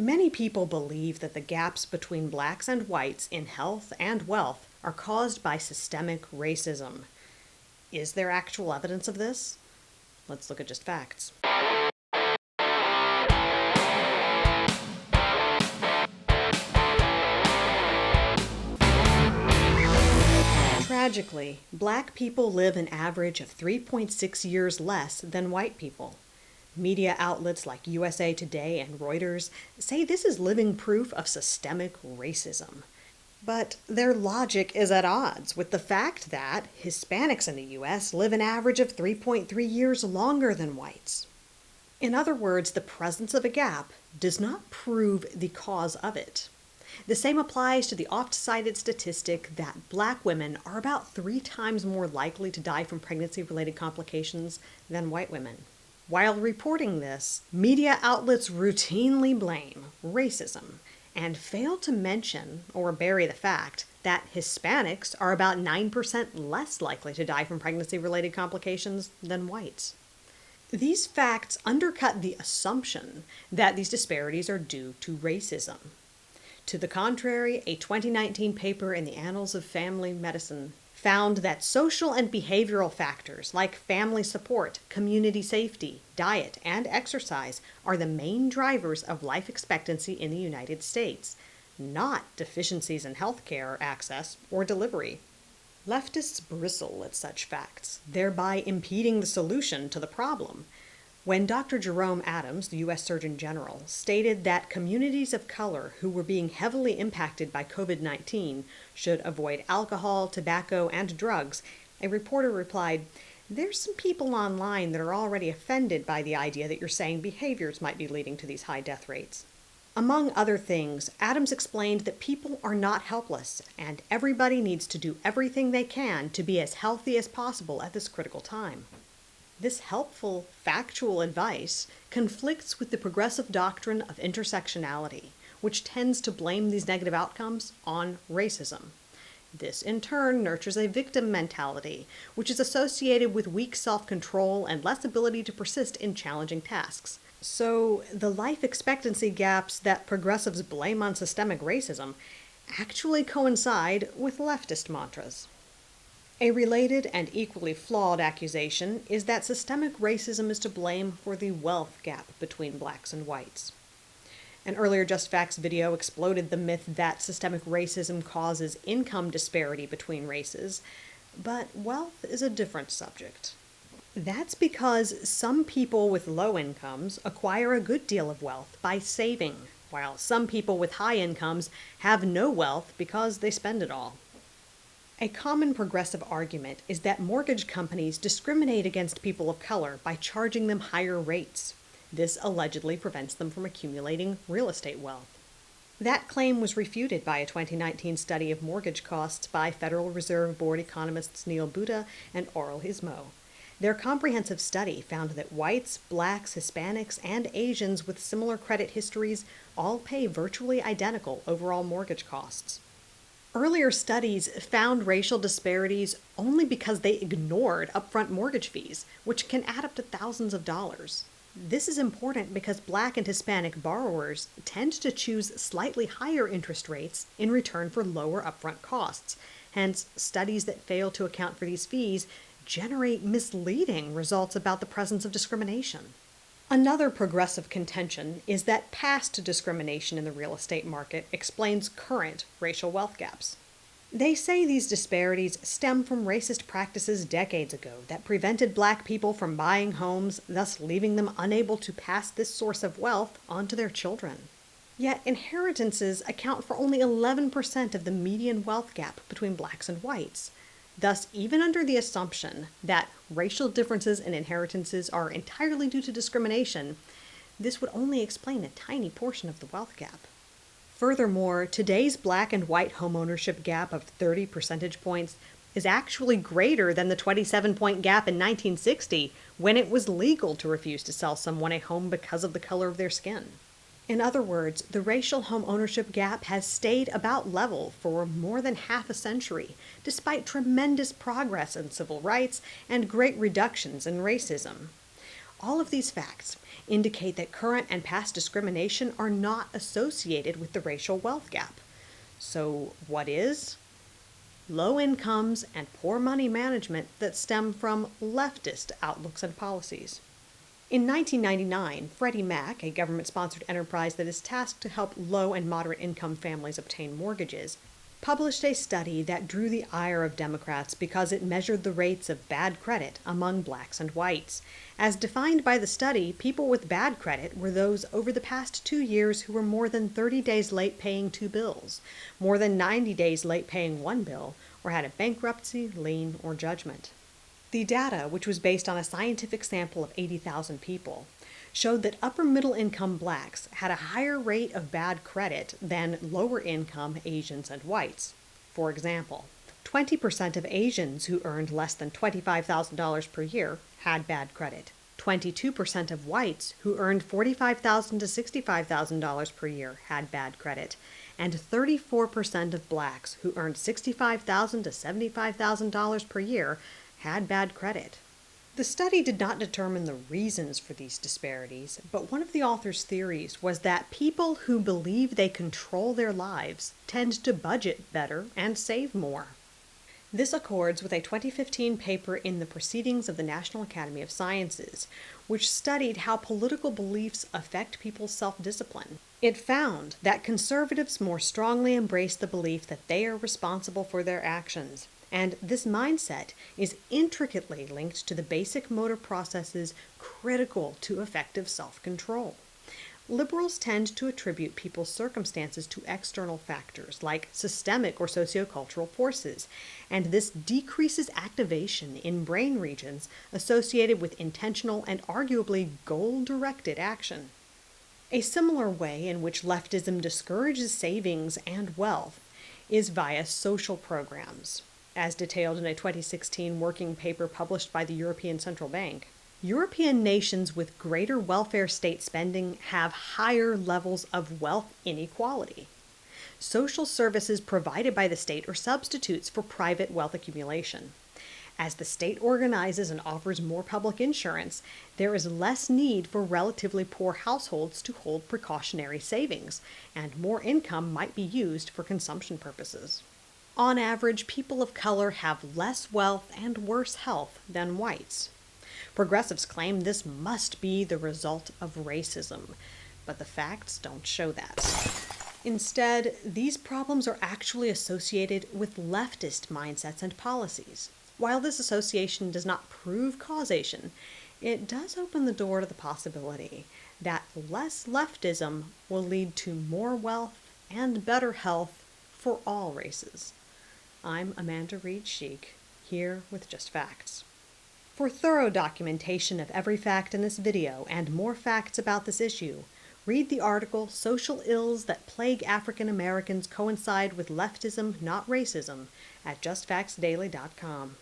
Many people believe that the gaps between blacks and whites in health and wealth are caused by systemic racism. Is there actual evidence of this? Let's look at just facts. Tragically, black people live an average of 3.6 years less than white people. Media outlets like USA Today and Reuters say this is living proof of systemic racism. But their logic is at odds with the fact that Hispanics in the U.S. live an average of 3.3 years longer than whites. In other words, the presence of a gap does not prove the cause of it. The same applies to the oft-cited statistic that black women are about 3 times more likely to die from pregnancy-related complications than white women. While reporting this, media outlets routinely blame racism and fail to mention or bury the fact that Hispanics are about 9% less likely to die from pregnancy-related complications than whites. These facts undercut the assumption that these disparities are due to racism. To the contrary, a 2019 paper in the Annals of Family Medicine found that social and behavioral factors like family support, community safety, diet, and exercise are the main drivers of life expectancy in the United States, not deficiencies in healthcare access or delivery. Leftists bristle at such facts, thereby impeding the solution to the problem. When Dr. Jerome Adams, the U.S. Surgeon General, stated that communities of color who were being heavily impacted by COVID-19 should avoid alcohol, tobacco, and drugs, a reporter replied, "There's some people online that are already offended by the idea that you're saying behaviors might be leading to these high death rates." Among other things, Adams explained that people are not helpless, and everybody needs to do everything they can to be as healthy as possible at this critical time. This helpful, factual advice conflicts with the progressive doctrine of intersectionality, which tends to blame these negative outcomes on racism. This, in turn, nurtures a victim mentality, which is associated with weak self-control and less ability to persist in challenging tasks. So, the life expectancy gaps that progressives blame on systemic racism actually coincide with leftist mantras. A related and equally flawed accusation is that systemic racism is to blame for the wealth gap between blacks and whites. An earlier Just Facts video exploded the myth that systemic racism causes income disparity between races, but wealth is a different subject. That's because some people with low incomes acquire a good deal of wealth by saving, while some people with high incomes have no wealth because they spend it all. A common progressive argument is that mortgage companies discriminate against people of color by charging them higher rates. This allegedly prevents them from accumulating real estate wealth. That claim was refuted by a 2019 study of mortgage costs by Federal Reserve Board economists Neil Buddha and Oral Ismo. Their comprehensive study found that whites, blacks, Hispanics, and Asians with similar credit histories all pay virtually identical overall mortgage costs. Earlier studies found racial disparities only because they ignored upfront mortgage fees, which can add up to thousands of dollars. This is important because black and Hispanic borrowers tend to choose slightly higher interest rates in return for lower upfront costs. Hence, studies that fail to account for these fees generate misleading results about the presence of discrimination. Another progressive contention is that past discrimination in the real estate market explains current racial wealth gaps. They say these disparities stem from racist practices decades ago that prevented black people from buying homes, thus leaving them unable to pass this source of wealth on to their children. Yet inheritances account for only 11% of the median wealth gap between blacks and whites. Thus, even under the assumption that racial differences in inheritances are entirely due to discrimination, this would only explain a tiny portion of the wealth gap. Furthermore, today's black and white homeownership gap of 30 percentage points is actually greater than the 27-point gap in 1960, when it was legal to refuse to sell someone a home because of the color of their skin. In other words, the racial home ownership gap has stayed about level for more than half a century, despite tremendous progress in civil rights and great reductions in racism. All of these facts indicate that current and past discrimination are not associated with the racial wealth gap. So, what is? Low incomes and poor money management that stem from leftist outlooks and policies. In 1999, Freddie Mac, a government-sponsored enterprise that is tasked to help low and moderate income families obtain mortgages, published a study that drew the ire of Democrats because it measured the rates of bad credit among blacks and whites. As defined by the study, people with bad credit were those over the past 2 years who were more than 30 days late paying 2 bills, more than 90 days late paying 1 bill, or had a bankruptcy, lien, or judgment. The data, which was based on a scientific sample of 80,000 people, showed that upper middle income blacks had a higher rate of bad credit than lower income Asians and whites. For example, 20% of Asians who earned less than $25,000 per year had bad credit. 22% of whites who earned $45,000 to $65,000 per year had bad credit, and 34% of blacks who earned $65,000 to $75,000 per year had bad credit. The study did not determine the reasons for these disparities, but one of the author's theories was that people who believe they control their lives tend to budget better and save more. This accords with a 2015 paper in the Proceedings of the National Academy of Sciences, which studied how political beliefs affect people's self-discipline. It found that conservatives more strongly embrace the belief that they are responsible for their actions, and this mindset is intricately linked to the basic motor processes critical to effective self-control. Liberals tend to attribute people's circumstances to external factors like systemic or sociocultural forces, and this decreases activation in brain regions associated with intentional and arguably goal-directed action. A similar way in which leftism discourages savings and wealth is via social programs. As detailed in a 2016 working paper published by the European Central Bank, European nations with greater welfare state spending have higher levels of wealth inequality. Social services provided by the state are substitutes for private wealth accumulation. As the state organizes and offers more public insurance, there is less need for relatively poor households to hold precautionary savings, and more income might be used for consumption purposes. On average, people of color have less wealth and worse health than whites. Progressives claim this must be the result of racism, but the facts don't show that. Instead, these problems are actually associated with leftist mindsets and policies. While this association does not prove causation, it does open the door to the possibility that less leftism will lead to more wealth and better health for all races. I'm Amanda Reed Sheik, here with Just Facts. For thorough documentation of every fact in this video and more facts about this issue, read the article Social Ills That Plague African Americans Coincide with Leftism, Not Racism at justfactsdaily.com.